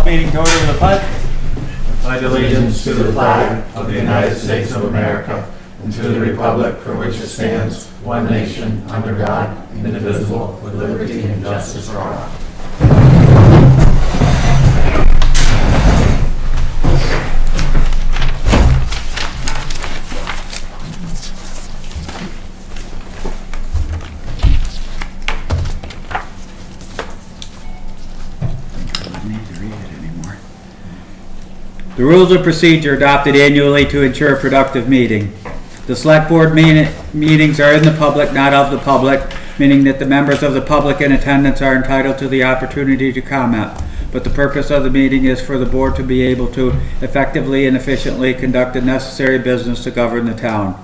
meeting to order with a pledge. Pledge allegiance to the flag of the United States of America and to the republic for which it stands, one nation, under God, indivisible, with liberty and justice for all. The rules of procedure adopted annually to ensure a productive meeting. The select board meetings are in the public, not of the public, meaning that the members of the public in attendance are entitled to the opportunity to comment. But the purpose of the meeting is for the board to be able to effectively and efficiently conduct the necessary business to govern the town.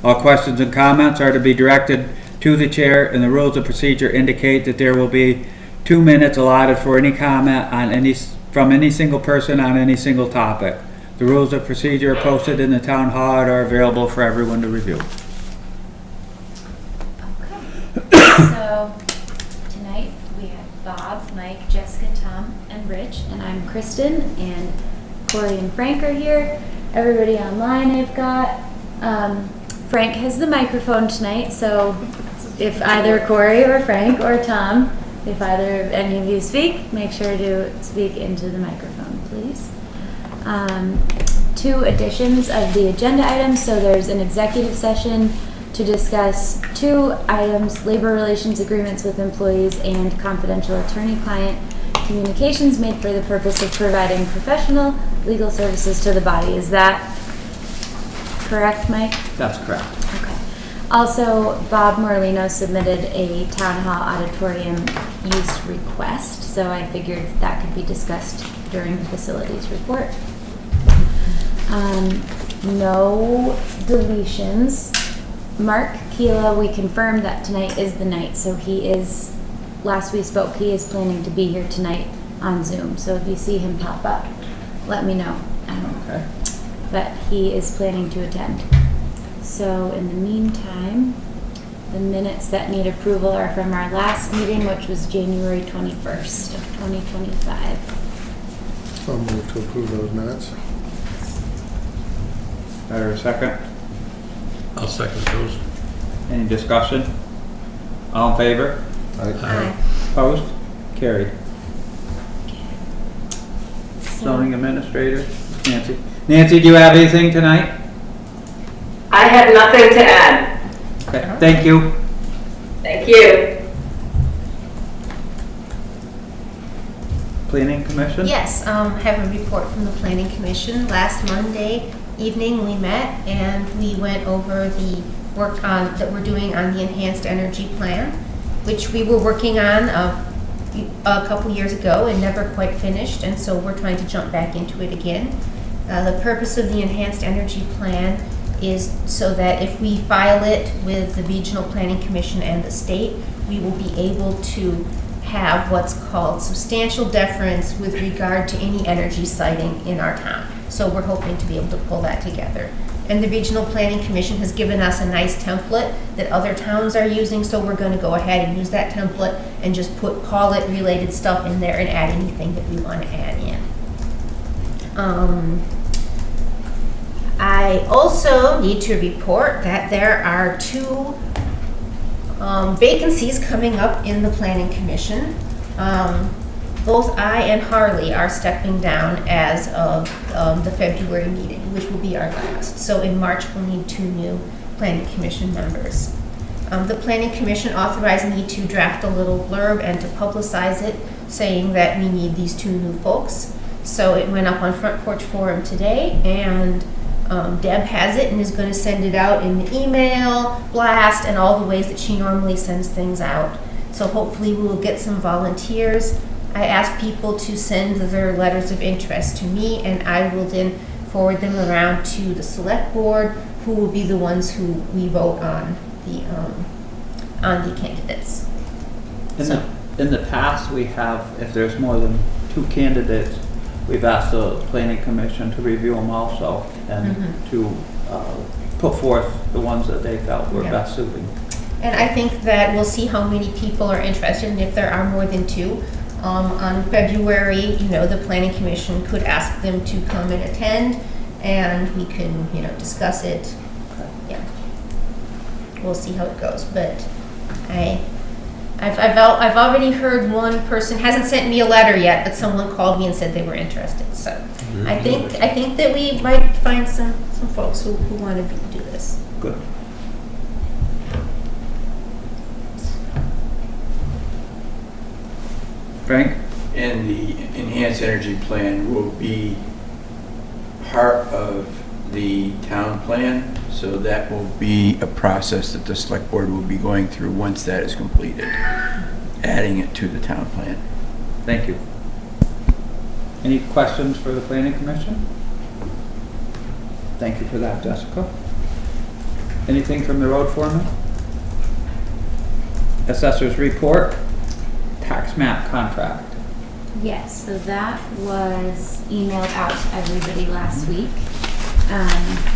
All questions and comments are to be directed to the chair, and the rules of procedure indicate that there will be 2 minutes allotted for any comment on from any single person on any single topic. The rules of procedure are posted in the town hall and are available for everyone to review. Okay. So tonight we have Bob, Mike, Jessica, Tom, and Rich, and I'm Kristen, and Corey and Frank are here. Everybody online I've got. Frank has the microphone tonight, so if either Corey or Frank or Tom, if either of any of you speak, make sure to speak into the microphone, please. 2 additions of the agenda items. So there's an executive session to discuss 2 items: labor relations agreements with employees and confidential attorney-client communications made for the purpose of providing professional legal services to the body. Is that correct, Mike? That's correct. Okay. Also, Bob Morlino submitted a town hall auditorium use request, so I figured that could be discussed during the facilities report. No deletions. Mark Chila, we confirmed that tonight is the night, so he is, last we spoke, he is planning to be here tonight on Zoom, so if you see him pop up, let me know. Okay. But he is planning to attend. So in the meantime, the minutes that need approval are from our last meeting, which was January 21st of 2025. I'll move to approve those minutes. Better a second? I'll second those. Any discussion? All in favor? Aye. Opposed? Carried. Zoning administrator, Nancy. Nancy, do you have anything tonight? I have nothing to add. Okay, thank you. Thank you. Planning Commission? Yes, have a report from the Planning Commission. Last Monday evening we met and we went over the work that we're doing on the Enhanced Energy Plan, which we were working on a couple years ago and never quite finished, and so we're trying to jump back into it again. The purpose of the Enhanced Energy Plan is so that if we file it with the Regional Planning Commission and the state, we will be able to have what's called substantial deference with regard to any energy siting in our town. So we're hoping to be able to pull that together. And the Regional Planning Commission has given us a nice template that other towns are using, so we're going to go ahead and use that template and just put Pawlet related stuff in there and add anything that we want to add in. I also need to report that there are 2 vacancies coming up in the Planning Commission. Both I and Harley are stepping down as of the February meeting, which will be our last. So in March, we'll need 2 new Planning Commission members. The Planning Commission authorized me to draft a little blurb and to publicize it, saying that we need these 2 new folks. So it went up on Front Porch Forum today, and Deb has it and is going to send it out in the email, blast, and all the ways that she normally sends things out. So hopefully we will get some volunteers. I asked people to send their letters of interest to me, and I will then forward them around to the select board, who will be the ones who we vote on the candidates. In the past, we have, if there's more than 2 candidates, we've asked the Planning Commission to review them also and to put forth the ones that they felt were best suiting. And I think that we'll see how many people are interested, and if there are more than 2, On February, the planning commission could ask them to come and attend, and we can, discuss it. Yeah. We'll see how it goes, but I've already heard one person, hasn't sent me a letter yet, but someone called me and said they were interested, so I think that we might find some folks who want to do this. Good. Frank? And the enhanced energy plan will be part of the town plan, so that will be a process that the select board will be going through once that is completed, adding it to the town plan. Thank you. Any questions for the planning commission? Thank you for that, Jessica. Anything from the road foreman? Assessor's report, tax map contract. Yes, so that was emailed out to everybody last week.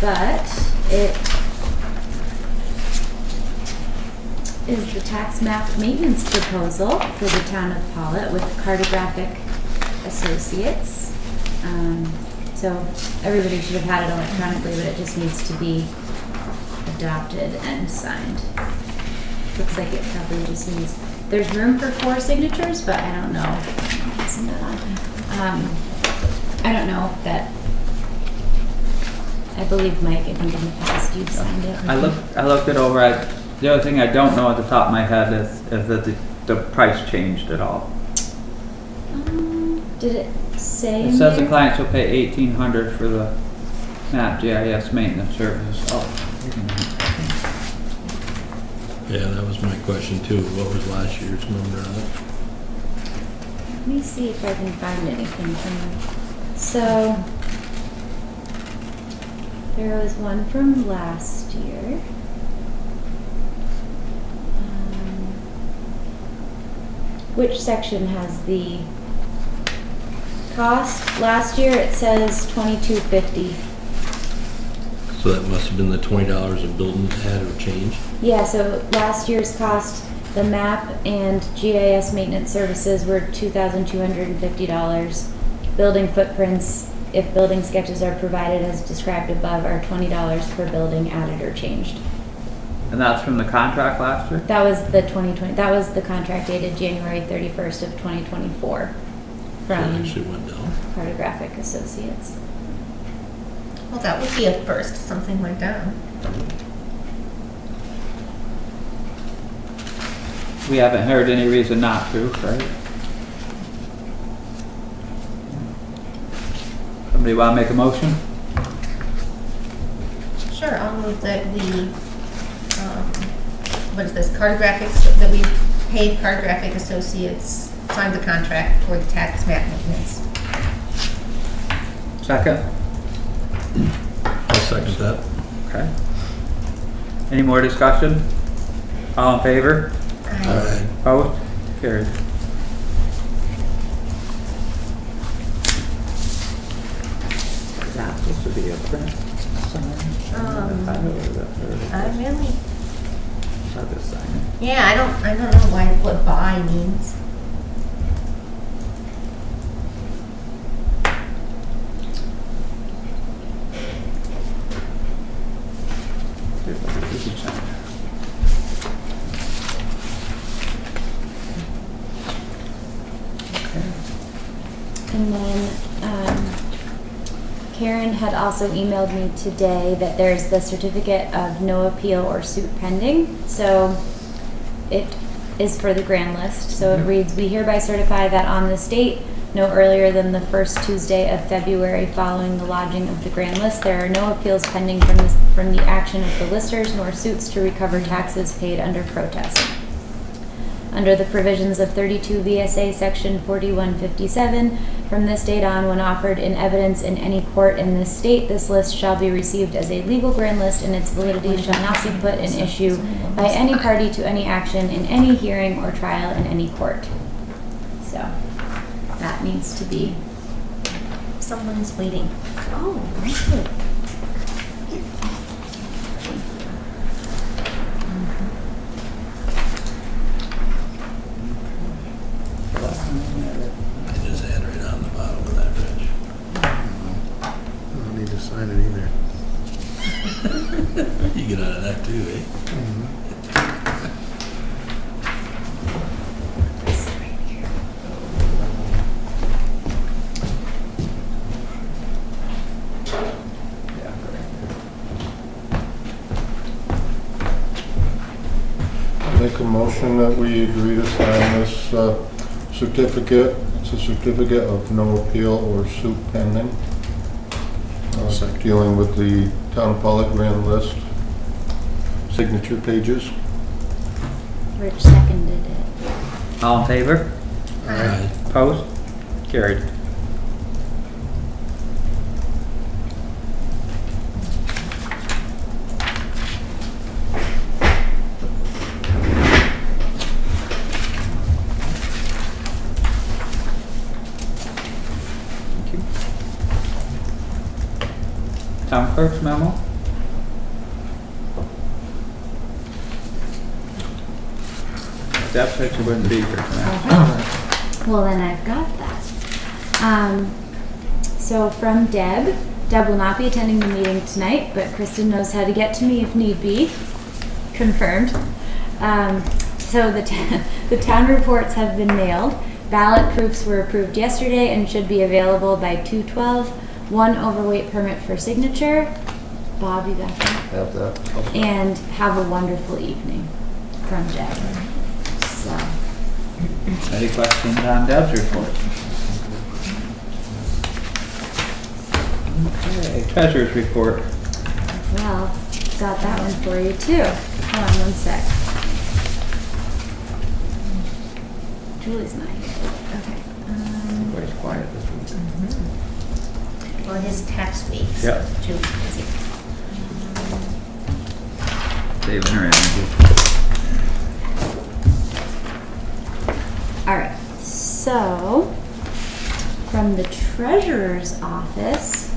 But it is the tax map maintenance proposal for the town of Pawlet with Cartographic Associates. So everybody should have had it electronically, but it just needs to be adopted and signed. Looks like it probably just needs, there's room for 4 signatures, but I don't know. I don't know that, I believe Mike, I think in the past you've signed it. I looked it over. The other thing I don't know at the top of my head is that the price changed at all. Did it say? It says the clients will pay $1,800 for the map GIS maintenance services. Oh, wait a minute. Yeah, that was my question too. What was last year's number on it? Let me see if I can find anything from them. So there was one from last year. Which section has the cost? Last year it says $22.50. So that must have been the $20 a building had or changed? Yeah, so last year's cost, the map and GIS maintenance services were $2,250. Building footprints, if building sketches are provided as described above, are $20 per building added or changed. And that's from the contract last year? That was the 2020, that was the contract dated January 31st of 2024 So it from actually went down. Cartographic Associates. Well, that would be a first, something went down. We haven't heard any reason not to, right? Somebody want to make a motion? Sure, I'll move that we, what is this, that we paid Cartographic Associates, signed the contract for the tax map maintenance. Second? I'll second that. Okay. Any more discussion? All in favor? Aye. Opposed? Carried. Is that supposed to be a print? I really, I'll just sign it. yeah, I don't know what buy means. You can sign it. And then Karen had also emailed me today that there's the certificate of no appeal or suit pending. So it is for the grand list. So it reads, we hereby certify that on this date, no earlier than the first Tuesday of February following the lodging of the grand list, there are no appeals pending from the action of the listers nor suits to recover taxes paid under protest. Under the provisions of 32 VSA Section 4157, from this date on, when offered in evidence in any court in this state, this list shall be received as a legal grand list, and its validity shall not be put in issue by any party to any action in any hearing or trial in any court. So that needs to be. Someone's waiting. Oh, good. I just had right on the bottom of that, Rich. I don't need to sign it either. You get out of that too, eh? Make a motion that we agree to sign this certificate. It's a certificate of no appeal or suit pending. Dealing with the town of Pawlet grand list signature pages. Rich seconded it. All in favor? Aye. Opposed? Carried. Thank you. Town clerk's memo? Deb said she wouldn't be here tonight. Well, then I've got that. So from Deb will not be attending the meeting tonight, but Kristen knows how to get to me if need be. Confirmed. So the town reports have been mailed. Ballot proofs were approved yesterday and should be available by 2/12. One overweight permit for signature. Bob, you got that? Have that. And have a wonderful evening from Deb. So, Any questions on Deb's report? Okay, treasurer's report. well, got that one for you too. Hold on one sec. Julie's not here. Okay. Everybody's quiet this week. Well, his tax week. so Yep. Julie's busy. Saving her energy. All right. So, from the treasurer's office,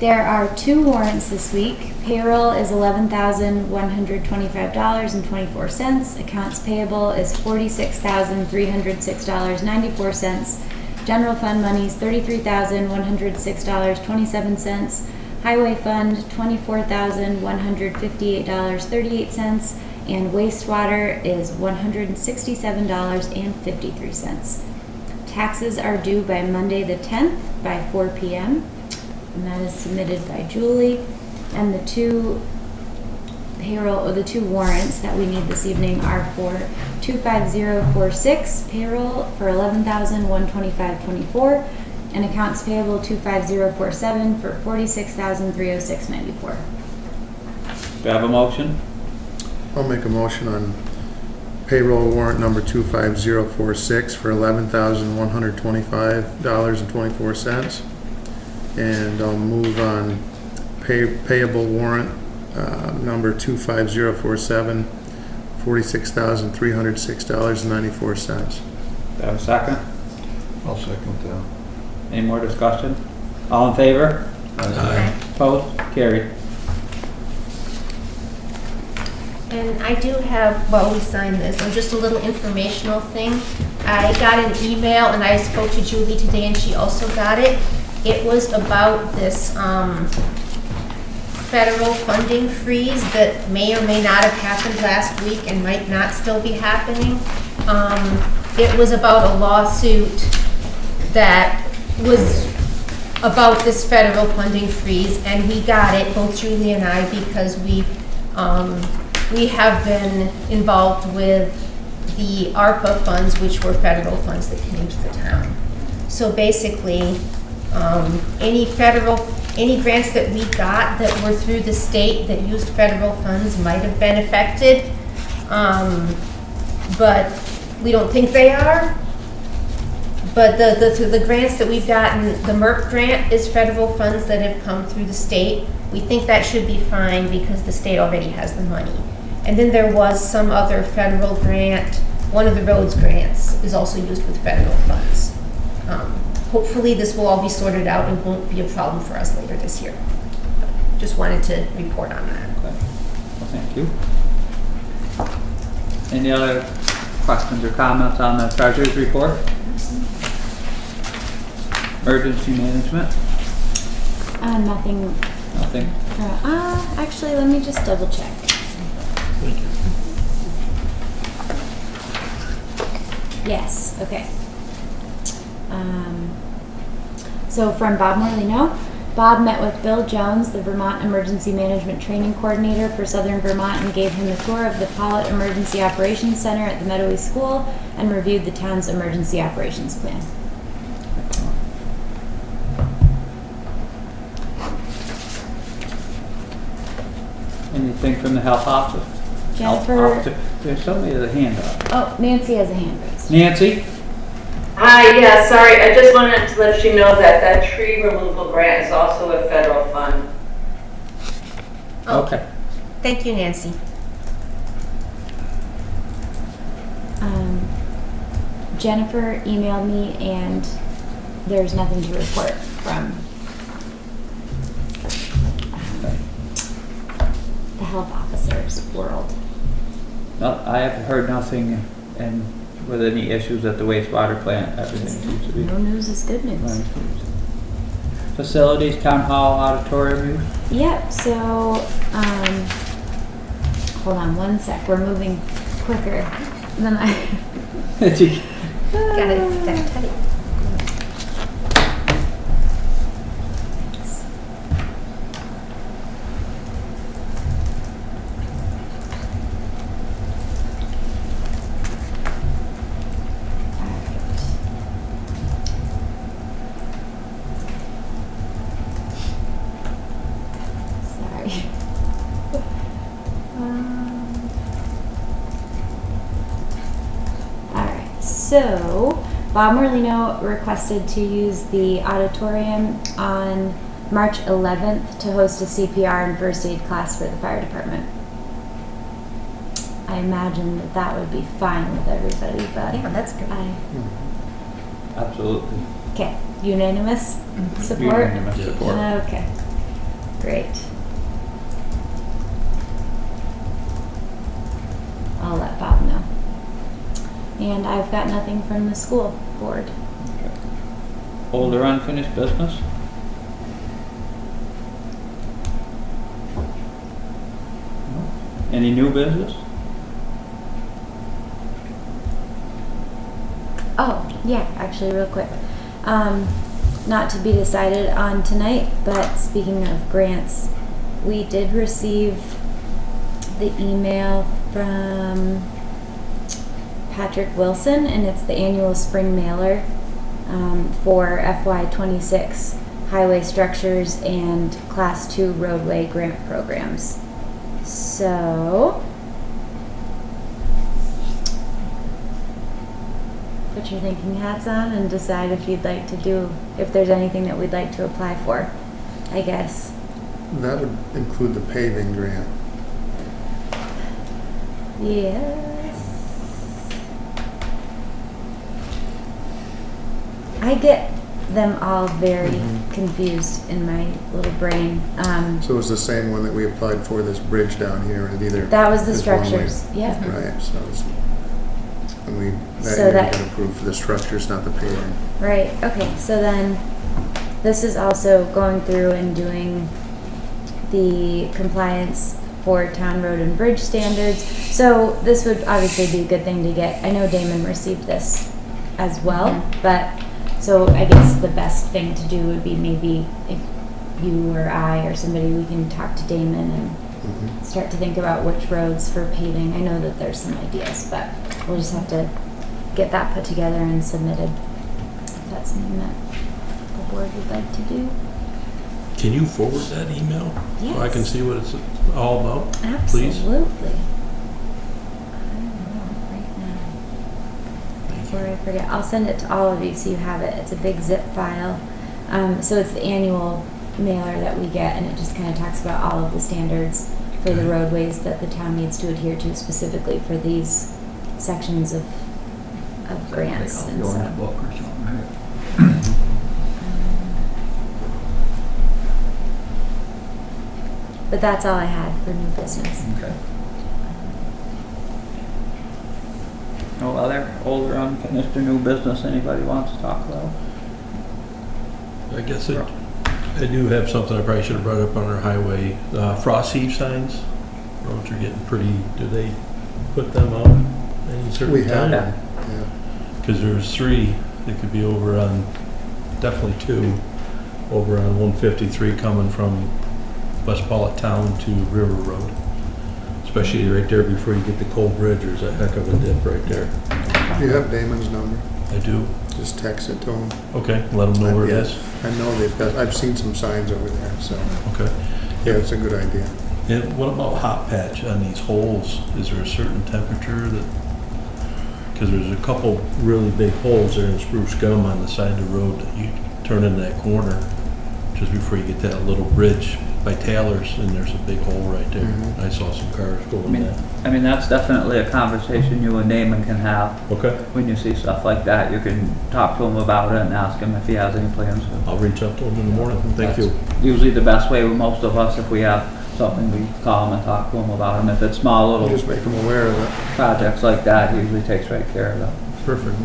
there are 2 warrants this week. Payroll is $11,125.24. Accounts payable is $46,306.94. General fund monies $33,106.27. Highway fund $24,158.38. And wastewater is $167.53. Taxes are due by Monday the 10th by 4 p.m. and that is submitted by Julie. And the 2 warrants that we need this evening are for 25046 payroll for $11,125.24 and accounts payable 25047 for $46,306.94. Do I have a motion? I'll make a motion on payroll warrant number 25046 for $11,125.24. And I'll move on payable warrant number 25047, $46,306.94. Do I have a second? I'll second that. Any more discussion? All in favor? Aye. Opposed? Carried. And I do have, while we sign this, just a little informational thing. I got an email and I spoke to Julie today and she also got it. It was about this federal funding freeze that may or may not have happened last week and might not still be happening. It was about a lawsuit that was about this federal funding freeze, and we got it, both Julie and I, because we have been involved with the ARPA funds, which were federal funds that came to the town. So basically, any grants that we got that were through the state that used federal funds might have been affected, but we don't think they are. But the grants that we've gotten, the MERP grant is federal funds that have come through the state. We think that should be fine because the state already has the money. And then there was some other federal grant, one of the roads grants is also used with federal funds. Hopefully this will all be sorted out and won't be a problem for us later this year. Just wanted to report on that. Okay. Well, thank you. Any other Questions or comments on the treasurer's report? Emergency management? Nothing. Nothing. Actually, let me just double check. Thank you. Yes, okay. So from Bob Morlino, Bob met with Bill Jones, the Vermont Emergency Management Training Coordinator for Southern Vermont, and gave him a tour of the Pawlet Emergency Operations Center at the Mettawee School and reviewed the town's emergency operations plan. Anything from the health office? Jennifer. There's somebody with a hand up. Oh, Nancy has a hand raised. Nancy? Hi, yeah, sorry, I just wanted to let you know that that tree removal grant is also a federal fund. Okay. Thank you, Nancy. Jennifer emailed me and there's nothing to report from the health officer's world. No, I have heard nothing and with any issues at the wastewater plant. Everything seems to be No news is good news. running smooth. Facilities, town hall, auditorium use? Yep, so, hold on one sec. We're moving quicker than I. Got it that tight. Sorry. Alright, so Bob Morlino requested to use the auditorium on March 11th to host a CPR and first aid class for the fire department. I imagine that that would be fine with everybody, but Yeah, that's good. Absolutely. Okay, unanimous support? Unanimous Yeah. support. Okay, great. I'll let Bob know. And I've got nothing from the school board. Old or unfinished business? No. Any new business? Oh, yeah, actually real quick. Not to be decided on tonight, but speaking of grants, we did receive the email from Patrick Wilson, and it's the annual spring mailer for FY26 highway structures and class 2 roadway grant programs. So put your thinking hats on and decide if you'd like to do, if there's anything that we'd like to apply for, I guess. That would include the paving grant. Yes. I get them all very confused in my little brain. So it was the same one that we applied for, this bridge down here, and either. That was the is one way- structures, yep. Right, so it's, and we, that So year we that- got approved for the structures, not the paving. Right, okay, so then this is also going through and doing the compliance for town road and bridge standards. So this would obviously be a good thing to get. I know Damon received this as well, but so I guess the best thing to do would be maybe if you or I or somebody, we can talk to Damon and start to think about which roads for paving. I know that there's some ideas, but we'll just have to get that put together and submitted. If that's something that the board would like to do. Can you forward that email? So I can Yes. see what it's all about, please? Absolutely. I will right now. Thank Before you. I forget, I'll send it to all of you so you have it. It's a big zip file. So it's the annual mailer that we get, and it just kind of talks about all of the standards for the Okay. roadways that the town needs to adhere to specifically for these sections of grants. And so, book or something, right? but that's all I had for new business. Okay. No other older unfinished or new business anybody wants to talk about? I guess I do have something I probably should have brought up on our highway. Frost heave signs. Roads are getting pretty, do they put them out any certain We have time? them, yeah. Because there's 3, it could be over on, definitely 2, over on 153 coming from West Pawlet Town to River Road. Especially right there before you get to Cold Bridge, there's a heck of a dip right there. Do you have Damon's number? I do. Just text it to him. Okay, let them know where it is. I know they've got, I've seen some signs over there, so, Okay. yeah, it's a good idea. And what about hot patch on these holes? Is there a certain temperature that, because there's a couple really big holes there in spruce gum on the side of the road that you turn in that corner just before you get to that little bridge by Taylor's, and there's a big hole right there. Mhm. I saw some cars going there. I mean, that's definitely a conversation you and Damon can have. Okay, When you see stuff like that, you can talk to him about it and ask him if he has any plans. I'll reach out to him in the morning. Thank you. Usually the best way with most of us, if we have something, we call him and talk to him about them. If it's small little Just make them aware of it. projects like that, he usually takes right care of them. Perfect.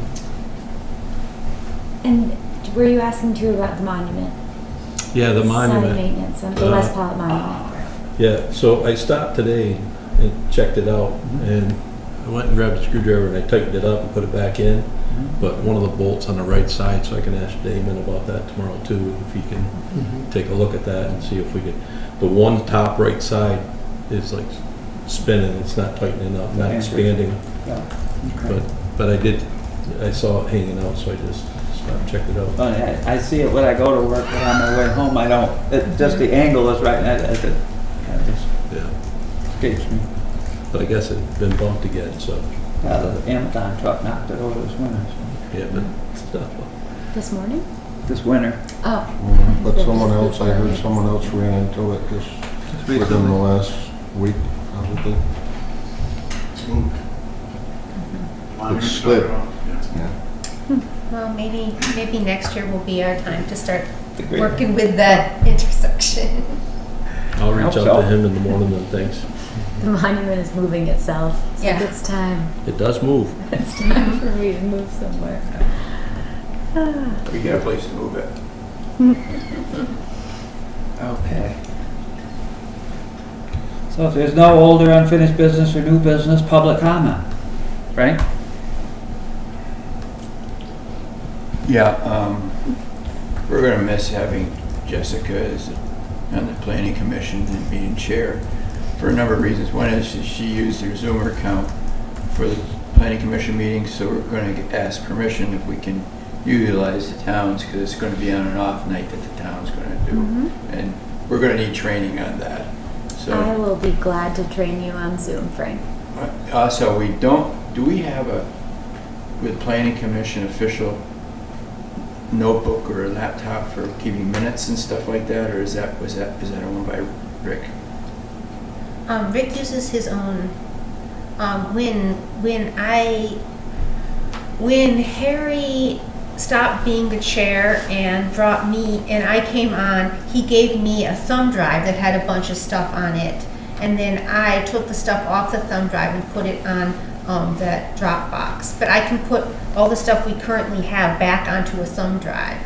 And were you asking too about the monument? Yeah, the Side monument. maintenance, the West Pawlet Monument. Yeah, so I stopped today and checked it out, and I went and grabbed a screwdriver and I tightened it up and put it back in. But one of the bolts on the right side, so I can ask Damon about that tomorrow too, if he can take a look at that and see if we can. The one top right side is like spinning, it's not tightening up, not expanding. Yeah. Okay. But I saw it hanging out, so I just stopped, checked it out. But I see it when I go to work, but on my way home, I don't. Just the angle is right, and it just Yeah, escapes me. but I guess it's been bumped again, so, The Amazon truck knocked it over this winter. yeah, but This morning? This winter. Oh. But someone else, I heard someone else ran into it just within the last week, probably. It slid. Well, maybe next year will be our time to start Agreed. working with that intersection. I'll reach Hope out to so. him in the morning and thanks. The monument is moving itself. It's like, Yeah. it's time. It does move. It's time for me to move somewhere. We got a place to move it. Okay. So if there's no older unfinished business or new business, public comment, right? Yeah, we're gonna miss having Jessica as on the planning commission and being chair for a number of reasons. One is she used her Zoomer account for the planning commission meetings, so we're gonna ask permission if we can utilize the towns, because it's gonna be on and off night that the town's gonna do. And we're gonna need training on that. So I will be glad to train you on Zoom, Frank. also, do we have with planning commission official notebook or a laptop for keeping minutes and stuff like that, or is that owned by Rick? Rick uses his own. When Harry stopped being the chair and brought me, and I came on, he gave me a thumb drive that had a bunch of stuff on it, and then I took the stuff off the thumb drive and put it on that Dropbox. But I can put all the stuff we currently have back onto a thumb drive,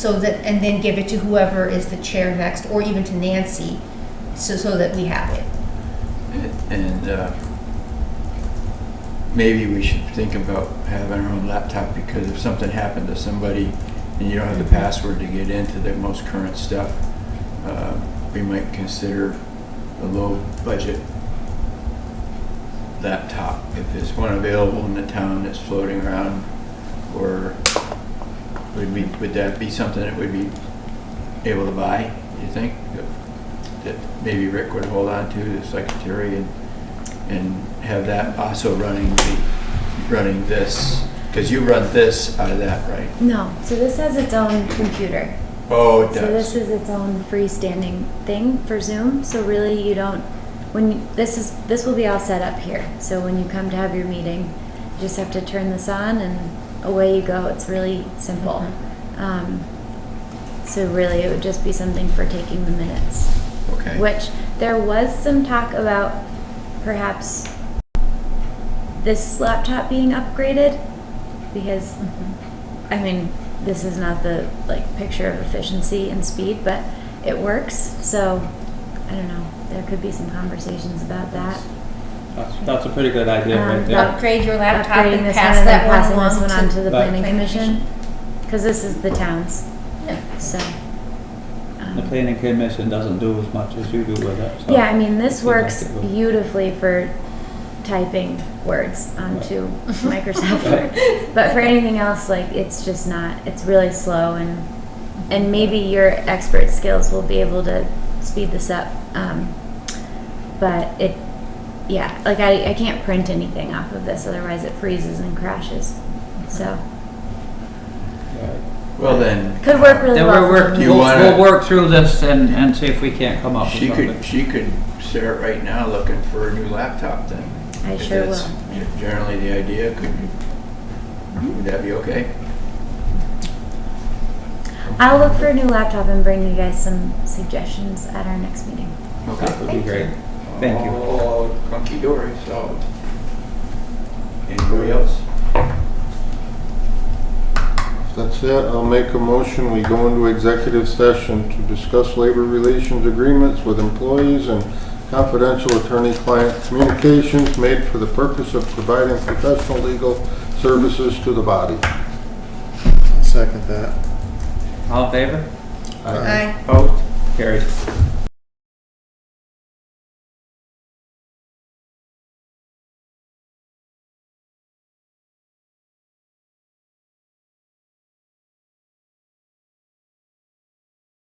and then give it to whoever is the chair next, or even to Nancy, so that we have it. And maybe we should think about having our own laptop, because if something happened to somebody and you don't have the password to get into the most current stuff, we might consider a low budget laptop if there's one available in the town that's floating around. Or would that be something that we'd be able to buy, do you think? That maybe Rick would hold on to, the secretary, and have that also running this, because you run this out of that, right? No, so this has its own computer. Oh, it So this does. is its own freestanding thing for Zoom. So really, you don't. This will be all set up here. So when you come to have your meeting, you just have to turn this on and away you go. It's really simple. So really, it would just be something for taking the minutes. Okay. Which there was some talk about perhaps this laptop being upgraded because, I mean, this is not the like picture of efficiency and speed, but it works. So I don't know. There could be some conversations about that. That's a pretty good idea right there. Upgrade your laptop Upgrading and this pass one and that then one passing along this one on to the Right. planning commission. Because this is the town's. Yeah. So. The planning commission doesn't do as much as you do with it. So Yeah, I mean, this if you'd like works to go- beautifully for typing words onto Microsoft Word. But for anything else, like, it's just not, it's really slow and maybe your expert skills will be able to speed this up. But yeah, like I can't print anything off of this, otherwise it freezes and crashes. So, Well then, could work really Then well. we'll work, for me. You wanna- we'll work through this and see if we can't come up with she something. could start right now looking for a new laptop then. I If sure that's will. Generally the idea, would that be okay? I'll look for a new laptop and bring you guys some suggestions at our next meeting. That would be great. Thank you. Oh, hunky dory, so. Anybody else? If that's it, I'll make a motion, we go into executive session to discuss labor relations agreements with employees and confidential attorney-client communications made for the purpose of providing professional legal services to the body. Second that. All in favor? Aye. Opposed? Carried.